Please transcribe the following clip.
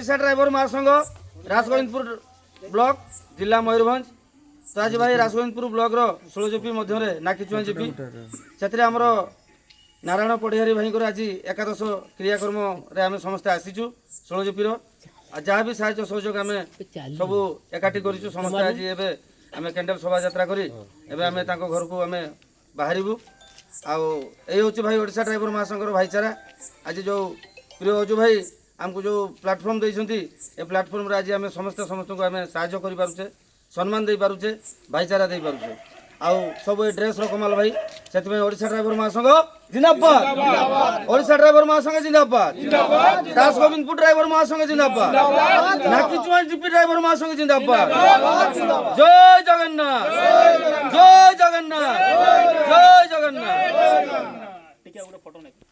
Odisha driver महासंघ राजगोविंदपुर block जिला मयूरभंज तो आज भाई राजगोविंदपुर ब्लॉक रो 16 जीपी मध्य नाकिचुआ जीपी से आमर नारायण पढ़िहारी भाई आज एकादश क्रियाक्रम आम समस्ते आसीचु 16 जीपी जहाँ भी साहाय्य सहयोग आम सब एकाठी करूँ समस्ते आज एवं आम कैंडल शोभा यात्रा करी एवं आम घर को आम बाहरबू आउ हूँ भाई ओडिशा ड्राइवर महासंघ भाईचारा आज जो प्रिय अजू भाई आमको जो प्लाटफर्म देते ए प्लाटफर्म आज आम समस्त समस्त को आम साहाय्य करें सम्मान दे पारुचे भाईचारा दे पारुचे आउ सब ए ड्रेस कमाल भाई से ओडिशा ड्राइवर महासंघ जिंदाबाद ओडिशा ड्राइवर महासंघ जिंदाबाद दास गोविंदपुर ड्राइवर महासंघ जिंदाबाद नाकिचुआ जीपी ड्राइवर महासंघ जिंदाबाद जय जगन्नाथ जय जगन्नाथ जय जगन्नाथ।